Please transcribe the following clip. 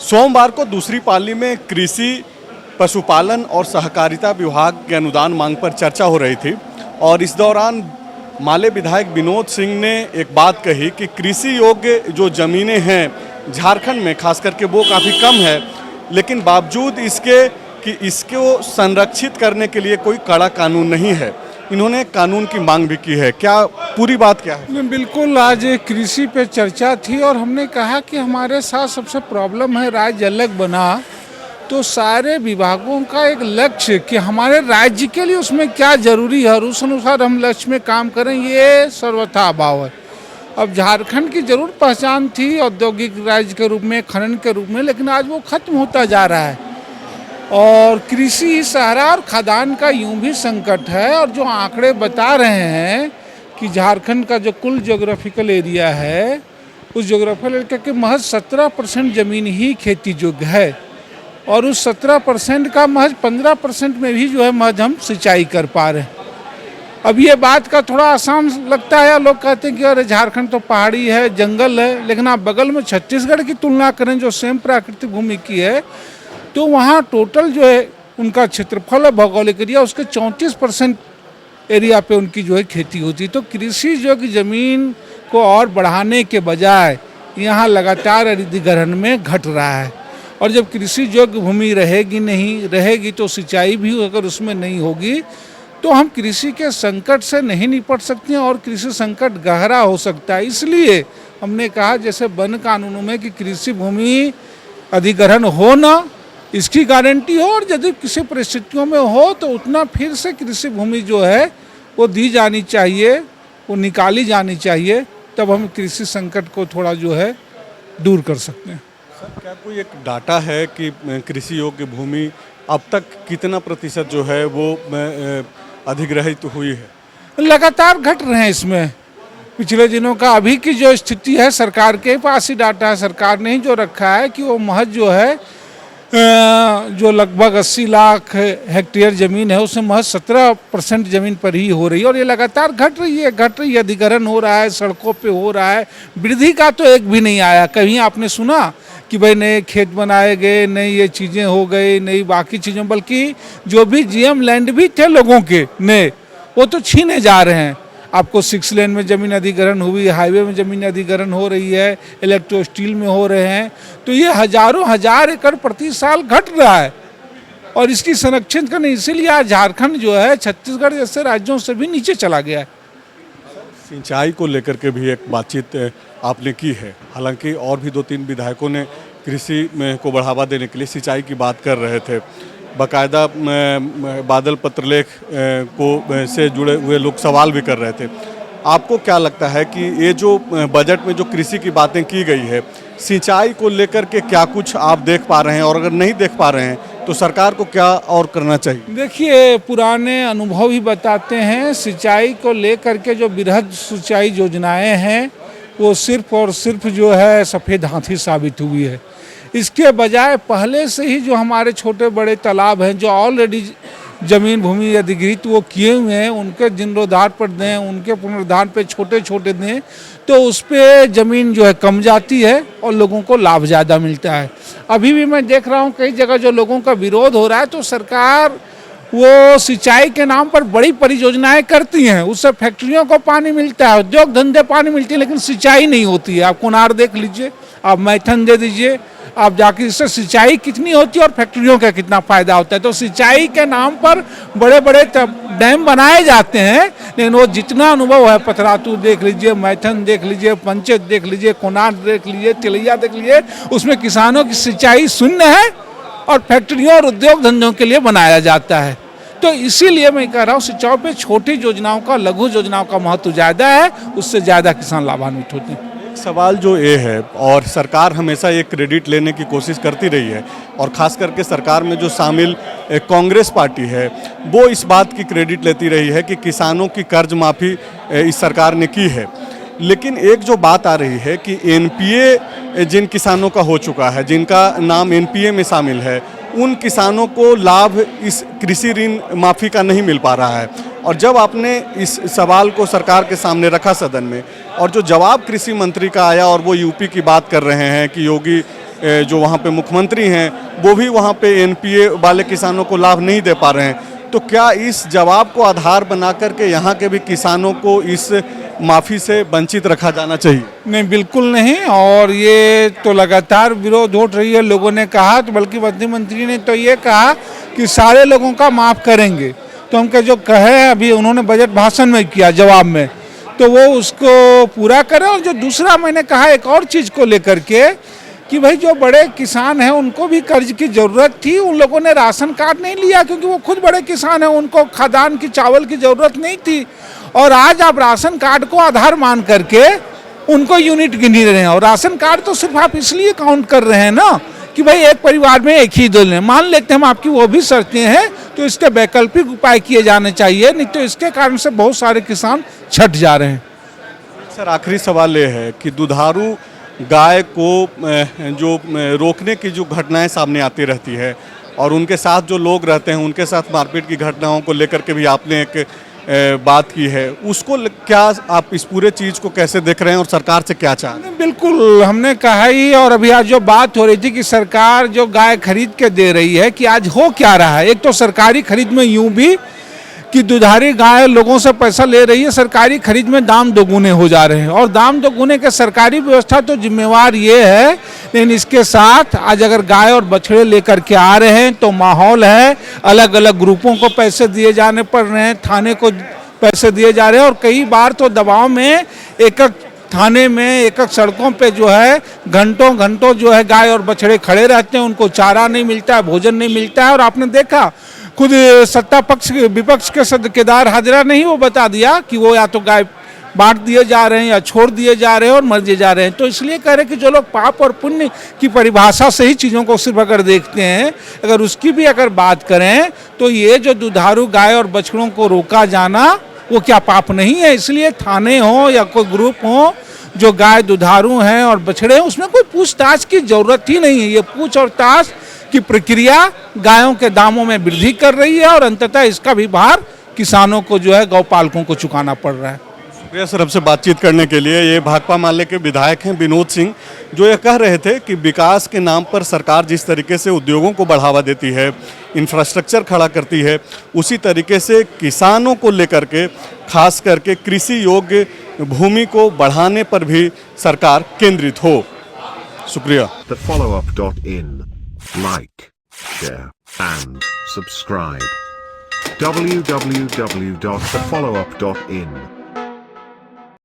सोमवार को दूसरी पाली में कृषि, पशुपालन और सहकारिता विभाग के अनुदान मांग पर चर्चा हो रही थी और इस दौरान माले विधायक विनोद सिंह ने एक बात कही कि कृषि योग्य जो ज़मीनें हैं झारखंड में खास करके वो काफ़ी कम है, लेकिन बावजूद इसके कि इसको संरक्षित करने के लिए कोई कड़ा कानून नहीं है। इन्होंने कानून की मांग भी की है। क्या पूरी बात क्या है? बिल्कुल, आज कृषि पे चर्चा थी और हमने कहा कि हमारे साथ सबसे प्रॉब्लम है राज्य अलग बना तो सारे विभागों का एक लक्ष्य कि हमारे राज्य के लिए उसमें क्या जरूरी है और उस अनुसार हम लक्ष्य में काम करें, ये सर्वथा अभाव है। अब झारखंड की जरूर पहचान थी औद्योगिक राज्य के रूप में, खनन के रूप में, लेकिन आज वो खत्म होता जा रहा है और कृषि, सहरा और खदान का यूं भी संकट है। और जो आंकड़े बता रहे हैं कि झारखंड का जो कुल ज्योग्राफिकल एरिया है उस ज्योग्राफिकल एरिया के महज 17% ज़मीन ही खेती योग्य है और उस 17% का महज 15% में भी जो है महज हम सिंचाई कर पा रहे हैं। अब ये बात का थोड़ा आसान लगता है, लोग कहते हैं कि अरे झारखंड तो पहाड़ी है, जंगल है, लेकिन आप बगल में छत्तीसगढ़ की तुलना करें जो सेम प्राकृतिक भूमि की है तो वहाँ टोटल जो है उनका क्षेत्रफल है भौगोलिक एरिया, उसके 34% एरिया पे उनकी जो है खेती होती है। तो कृषि जो कि ज़मीन को और बढ़ाने के बजाय यहाँ लगातार अधिग्रहण में घट रहा है और जब कृषि योग्य भूमि रहेगी तो सिंचाई भी अगर उसमें नहीं होगी तो हम कृषि के संकट से नहीं निपट सकते हैं और कृषि संकट गहरा हो सकता है। इसलिए हमने कहा जैसे वन कानूनों में कि कृषि भूमि अधिग्रहण हो ना, इसकी गारंटी हो और यदि किसी परिस्थितियों में हो तो उतना फिर से कृषि भूमि जो है वो दी जानी चाहिए, वो निकाली जानी चाहिए, तब हम कृषि संकट को थोड़ा जो है दूर कर सकते हैं। सर, क्या कोई एक डाटा है कि कृषि योग्य भूमि अब तक कितना प्रतिशत जो है वो अधिग्रहित हुई है? लगातार घट रहे हैं इसमें पिछले दिनों का। अभी की जो स्थिति है सरकार के पास ही डाटा है, सरकार ने ही जो रखा है कि वो महज जो है जो लगभग 80 लाख हेक्टेयर ज़मीन है उसमें महज 17% ज़मीन पर ही हो रही है और ये लगातार घट रही है। अधिग्रहण हो रहा है, सड़कों पे हो रहा है, वृद्धि का तो एक भी नहीं आया। कहीं आपने सुना कि भाई नए खेत बनाए गए, नई ये चीज़ें हो गई, नई बाकी चीज़ें, बल्कि जो भी जीएम लैंड भी थे लोगों के नए वो तो छीने जा रहे हैं। आपको 6 लेन में ज़मीन अधिग्रहण हुई, हाईवे में ज़मीन अधिग्रहण हो रही है, इलेक्ट्रो स्टील में हो रहे हैं, तो ये हजारों हजार एकड़ प्रति साल घट रहा है और इसकी संरक्षण करने इसीलिए आज झारखंड जो है छत्तीसगढ़ जैसे राज्यों से भी नीचे चला गया है। सिंचाई को लेकर के भी एक बातचीत आपने की है, हालांकि और भी 2-3 विधायकों ने कृषि में को बढ़ावा देने के लिए सिंचाई की बात कर रहे थे। बाकायदा बादल पत्रलेख को से जुड़े हुए लोग सवाल भी कर रहे थे। आपको क्या लगता है कि ये जो बजट में जो कृषि की बातें की गई है, सिंचाई को लेकर के क्या कुछ आप देख पा रहे हैं और अगर नहीं देख पा रहे हैं तो सरकार को क्या और करना चाहिए? देखिए, पुराने अनुभव ही बताते हैं सिंचाई को लेकर के जो बृहद सिंचाई योजनाएं हैं वो सिर्फ और सिर्फ जो है सफ़ेद हाथी साबित हुई है। इसके बजाय पहले से ही जो हमारे छोटे बड़े तालाब हैं जो ऑलरेडी ज़मीन भूमि अधिग्रहित वो किए हुए हैं उनके जीर्णोद्धार पर दें, उनके पुनरुद्धार पे छोटे छोटे दें तो उस पर ज़मीन जो है कम जाती है और लोगों को लाभ ज़्यादा मिलता है। अभी भी मैं देख रहा हूँ कई जगह जो लोगों का विरोध हो रहा है तो सरकार वो सिंचाई के नाम पर बड़ी परियोजनाएं करती हैं, उससे फैक्ट्रियों को पानी मिलता है, उद्योग धंधे पानी मिलती है, लेकिन सिंचाई नहीं होती है। आप कुनार देख लीजिए, आप मैथन दे दीजिए, आप जाके इससे सिंचाई कितनी होती है और फैक्ट्रियों का कितना फ़ायदा होता है। तो सिंचाई के नाम पर बड़े बड़े डैम बनाए जाते हैं, लेकिन वो जितना अनुभव है, पथरातू देख लीजिए, मैथन देख लीजिए, पंचायत देख लीजिए, कोनार देख लीजिए, तिलैया देख लीजिए, उसमें किसानों की सिंचाई शून्य है और फैक्ट्रियों और उद्योग धंधों के लिए बनाया जाता है। तो इसीलिए मैं कह रहा हूँ सिंचाई पे छोटी योजनाओं का, लघु योजनाओं का महत्व ज़्यादा है, उससे ज़्यादा किसान लाभान्वित होते हैं। सवाल जो ये है, और सरकार हमेशा ये क्रेडिट लेने की कोशिश करती रही है और ख़ास करके सरकार में जो शामिल कांग्रेस पार्टी है वो इस बात की क्रेडिट लेती रही है कि किसानों की कर्ज माफ़ी इस सरकार ने की है। लेकिन एक जो बात आ रही है कि एनपीए जिन किसानों का हो चुका है, जिनका नाम एनपीए में शामिल है, उन किसानों को लाभ इस कृषि ऋण माफ़ी का नहीं मिल पा रहा है। और जब आपने इस सवाल को सरकार के सामने रखा सदन में और जो जवाब कृषि मंत्री का आया और वो यूपी की बात कर रहे हैं कि योगी जो वहाँ पे मुख्यमंत्री हैं वो भी वहाँ पे एनपीए वाले किसानों को लाभ नहीं दे पा रहे हैं। तो क्या इस जवाब को आधार बना करके यहाँ के भी किसानों को इस माफ़ी से वंचित रखा जाना चाहिए? नहीं, बिल्कुल नहीं। और ये तो लगातार विरोध उठ रही है, लोगों ने कहा, तो बल्कि मंत्री ने तो ये कहा कि सारे लोगों का माफ़ करेंगे। तो हम जो कहे अभी उन्होंने बजट भाषण में किया जवाब में, तो वो उसको पूरा करें। और जो दूसरा मैंने कहा एक और चीज़ को लेकर के कि भाई जो बड़े किसान हैं उनको भी कर्ज की ज़रूरत थी, उन लोगों ने राशन कार्ड नहीं लिया क्योंकि वो खुद बड़े किसान हैं, उनको खाद्यान्न की चावल की ज़रूरत नहीं थी। और आज आप राशन कार्ड को आधार मान करके उनको यूनिट गिन रहे हैं। और राशन कार्ड तो सिर्फ आप इसलिए काउंट कर रहे हैं ना कि भाई एक परिवार में एक ही दल है। मान लेते हैं हम आपकी वो भी शर्तें हैं, तो इसके वैकल्पिक उपाय किए जाने चाहिए, नहीं तो इसके कारण से बहुत सारे किसान छट जा रहे हैं। सर आखिरी सवाल ये है कि दुधारू गाय को जो रोकने की जो घटनाएं सामने आती रहती है और उनके साथ जो लोग रहते हैं उनके साथ मारपीट की घटनाओं को लेकर के भी आपने एक बात की है, उसको क्या आप इस पूरे चीज़ को कैसे देख रहे हैं और सरकार से क्या चाह रहे हैं? बिल्कुल हमने कहा ही। और अभी आज जो बात हो रही थी कि सरकार जो गाय खरीद के दे रही है, कि आज हो क्या रहा है। एक तो सरकारी खरीद में यूं भी कि दुधारी गाय लोगों से पैसा ले रही है, सरकारी खरीद में दाम दोगुने हो जा रहे हैं। और दाम दोगुने के सरकारी व्यवस्था तो जिम्मेवार ये है, लेकिन इसके साथ आज अगर गाय और बछड़े लेकर के आ रहे हैं तो माहौल है, अलग अलग ग्रुपों को पैसे दिए जाने पड़ रहे हैं, थाने को पैसे दिए जा रहे हैं। और कई बार तो दबाव में एक थाने में एक सड़कों पे जो है घंटों घंटों जो है गाय और बछड़े खड़े रहते हैं, उनको चारा नहीं मिलता है, भोजन नहीं मिलता है। और आपने देखा खुद सत्ता पक्ष विपक्ष के केदार हाजरा ने ही वो बता दिया कि वो या तो गाय बांट दिए जा रहे हैं या छोड़ दिए जा रहे हैं और मर जा रहे हैं। तो इसलिए कह रहे हैं कि जो लोग पाप और पुण्य की परिभाषा से ही चीज़ों को सिर्फ अगर देखते हैं, अगर उसकी भी अगर बात करें तो ये जो दुधारू गाय और बछड़ों को रोका जाना वो क्या पाप नहीं है। इसलिए थाने हो या कोई ग्रुप हो जो गाय दुधारू हैं और बछड़े हैं, उसमें कोई पूछताछ की जरूरत ही नहीं है। ये पूछ और ताछ की प्रक्रिया गायों के दामों में वृद्धि कर रही है और अंततः इसका भी भार किसानों को जो है गौपालकों को चुकाना पड़ रहा है। शुक्रिया सर आपसे बातचीत करने के लिए। ये भाकपा माले के विधायक हैं विनोद सिंह, जो ये कह रहे थे कि विकास के नाम पर सरकार जिस तरीके से उद्योगों को बढ़ावा देती है, इंफ्रास्ट्रक्चर खड़ा करती है, उसी तरीके से किसानों को लेकर के खास करके कृषि योग्य भूमि को बढ़ाने पर भी सरकार केंद्रित हो। शुक्रिया। TheFollowUp.in. Like, share and subscribe. www.thefollowup.in